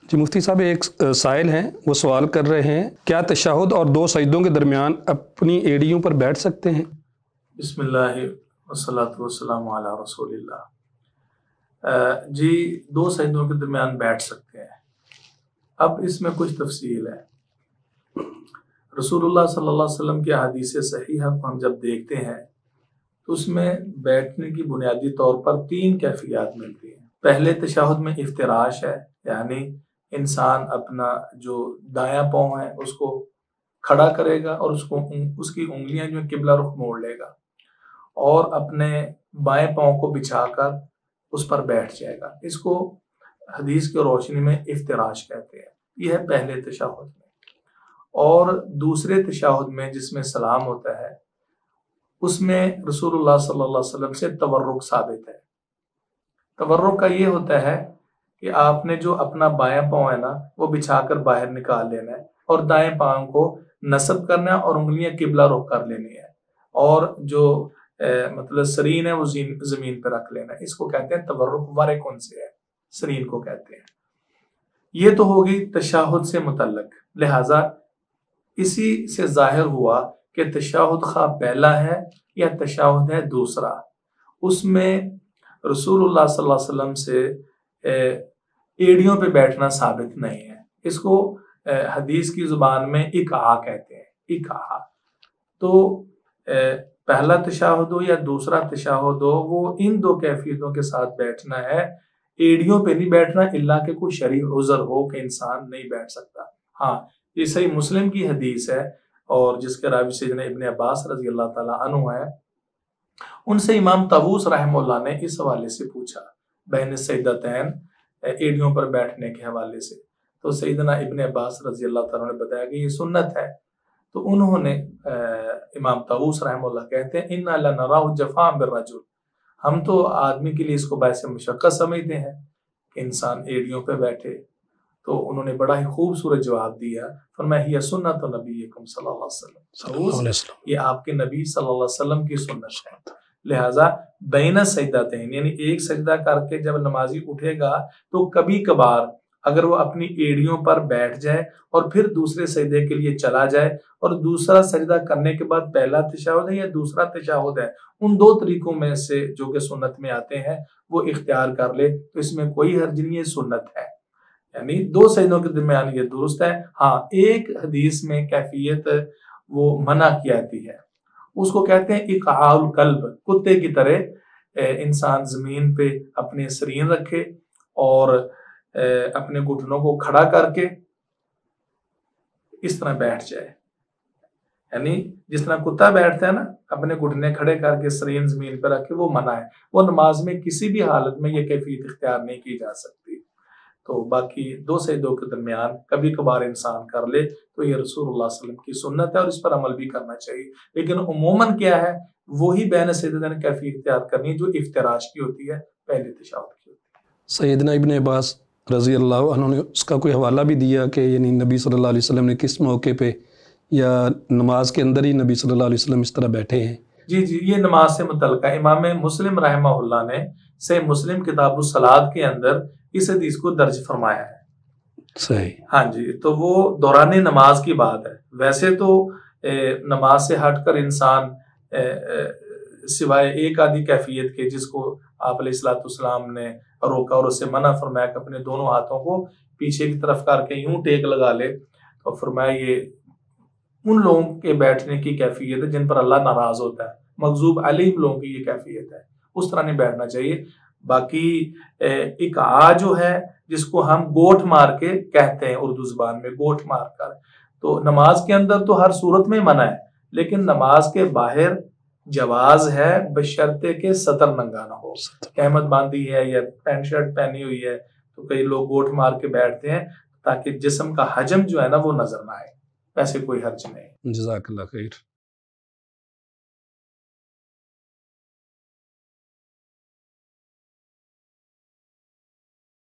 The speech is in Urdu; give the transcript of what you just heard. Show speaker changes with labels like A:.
A: جی مفتی صاحب، ایک سائل ہیں، وہ سوال کر رہے ہیں کیا تشہد اور دو سجدوں کے درمیان اپنی ایڑیوں پر بیٹھ سکتے ہیں؟
B: بسم اللہ والصلاۃ والسلام علی رسول اللہ۔ جی دو سجدوں کے درمیان بیٹھ سکتے ہیں۔ اب اس میں کچھ تفصیل ہے۔ رسول اللہ صلی اللہ علیہ وسلم کی احادیث صحیحہ کو ہم جب دیکھتے ہیں تو اس میں بیٹھنے کی بنیادی طور پر تین کیفیات ملتی ہیں۔ پہلے تشہد میں افتراش ہے، یعنی انسان اپنا جو دایاں پاؤں ہے اس کو کھڑا کرے گا اور اس کی انگلیاں جو قبلہ رخ موڑ لے گا اور اپنے بائیں پاؤں کو بچھا کر اس پر بیٹھ جائے گا۔ اس کو حدیث کی روشنی میں افتراش کہتے ہیں۔ یہ ہے پہلے تشہد میں۔ اور دوسرے تشہد میں جس میں سلام ہوتا ہے اس میں رسول اللہ صلی اللہ علیہ وسلم سے تورک ثابت ہے۔ تورک کا یہ ہوتا ہے کہ آپ نے جو اپنا بائیں پاؤں ہے نا وہ بچھا کر باہر نکال لینا ہے اور دائیں پاؤں کو نصب کرنا ہے اور انگلیاں قبلہ رخ کر لینی ہے اور جو مطلب سرین ہے وہ زمین پہ رکھ لینا ہے۔ اس کو کہتے ہیں تورک، ورکن سے ہے، سرین کو کہتے ہیں۔ یہ تو ہوگی تشہد سے متعلق، لہٰذا اسی سے ظاہر ہوا کہ تشہد خواہ پہلا ہے یا تشہد ہے دوسرا، اس میں رسول اللہ صلی اللہ علیہ وسلم سے ایڑیوں پہ بیٹھنا ثابت نہیں ہے۔ اس کو حدیث کی زبان میں اقعاء کہتے ہیں، اقعاء۔ تو پہلا تشہد ہو یا دوسرا تشہد ہو، وہ ان دو کیفیتوں کے ساتھ بیٹھنا ہے، ایڑیوں پہ نہیں بیٹھنا الا کہ کوئی شرعی عذر ہو کہ انسان نہیں بیٹھ سکتا۔ ہاں، یہ صحیح مسلم کی حدیث ہے اور جس کے راوی سیدنا ابن عباس رضی اللہ تعالیٰ عنہ ہے۔ ان سے امام طاووس رحمہ اللہ نے اس حوالے سے پوچھا بین السجدتین، ایڑیوں پر بیٹھنے کے حوالے سے، تو سیدنا ابن عباس رضی اللہ تعالیٰ نے بتایا کہ یہ سنت ہے۔ تو انہوں نے امام طاووس رحمہ اللہ کہتے ہیں اِنَّا لَنَرَاهُ جَفَاءً بِالرَّجُلِ، ہم تو آدمی کے لیے اس کو باعث مشقت سمجھتے ہیں کہ انسان ایڑیوں پہ بیٹھے۔ تو انہوں نے بڑا ہی خوبصورت جواب دیا، فرمایا ہی سنت نبیکم صلی اللہ علیہ وسلم، یہ آپ کے نبی صلی اللہ علیہ وسلم کی سنت ہے۔ لہٰذا بین السجدتین، یعنی ایک سجدہ کر کے جب نمازی اٹھے گا تو کبھی کبھار اگر وہ اپنی ایڑیوں پر بیٹھ جائے اور پھر دوسرے سجدے کے لیے چلا جائے اور دوسرا سجدہ کرنے کے بعد پہلا تشہد ہے یا دوسرا تشہد ہے، ان دو طریقوں میں سے جو کہ سنت میں آتے ہیں وہ اختیار کر لے تو اس میں کوئی حرج نہیں ہے، سنت ہے۔ یعنی دو سجدوں کے درمیان یہ درست ہے۔ ہاں، ایک حدیث میں کیفیت وہ منع کی آتی ہے، اس کو کہتے ہیں اقعاء القلب، کتے کی طرح انسان زمین پہ اپنے سرین رکھے اور اپنے گھٹنوں کو کھڑا کر کے اس طرح بیٹھ جائے، یعنی جس طرح کتا بیٹھتا ہے نا اپنے گھٹنے کھڑے کر کے سرین زمین پہ رکھ کے، وہ منع ہے۔ وہ نماز میں کسی بھی حالت میں یہ کیفیت اختیار نہیں کی جا سکتی۔ تو باقی دو سجدوں کے درمیان کبھی کبھار انسان کر لے تو یہ رسول اللہ صلی اللہ علیہ وسلم کی سنت ہے اور اس پر عمل بھی کرنا چاہیے، لیکن عموماً کیا ہے وہی بین السجدتین کیفیت اختیار کرنی ہے جو افتراش کی ہوتی ہے، پہلے تشہد کی ہوتی ہے۔
A: سیدنا ابن عباس رضی اللہ عنہ نے اس کا کوئی حوالہ بھی دیا کہ یعنی نبی صلی اللہ علیہ وسلم نے کس موقع پہ یا نماز کے اندر ہی نبی صلی اللہ علیہ وسلم اس طرح بیٹھے ہیں؟
B: جی یہ نماز سے متعلقہ امام مسلم رحمہ اللہ نے صحیح مسلم کتاب الصلاۃ کے اندر اس حدیث کو درج فرمایا ہے۔
A: صحیح،
B: ہاں جی، تو وہ دوران نماز کی بات ہے۔ ویسے تو نماز سے ہٹ کر انسان سوائے ایک آدھی کیفیت کے جس کو آپ علیہ الصلوۃ والسلام نے روکا اور اس سے منع فرمایا کہ اپنے دونوں ہاتھوں کو پیچھے کی طرف کر کے یوں ٹیک لگا لے، تو فرمایا یہ ان لوگوں کے بیٹھنے کی کیفیت ہے جن پر اللہ ناراض ہوتا ہے، مغضوب علیہم لوگوں کی یہ کیفیت ہے، اس طرح نہیں بیٹھنا چاہیے۔ باقی اقعاء جو ہے جس کو ہم گوٹھ مار کے کہتے ہیں اردو زبان میں، گوٹھ مار کر، تو نماز کے اندر تو ہر صورت میں منع ہے، لیکن نماز کے باہر جواز ہے بشرطے کہ سطر ننگا نہ ہو، احمد باندھی ہے یا پینٹ شرٹ پہنی ہوئی ہے تو کئی لوگ گوٹھ مار کے بیٹھتے ہیں تاکہ جسم کا حجم جو ہے نا وہ نظر نہ آئے، ویسے کوئی حرج نہیں۔
A: جزاک اللہ خیر۔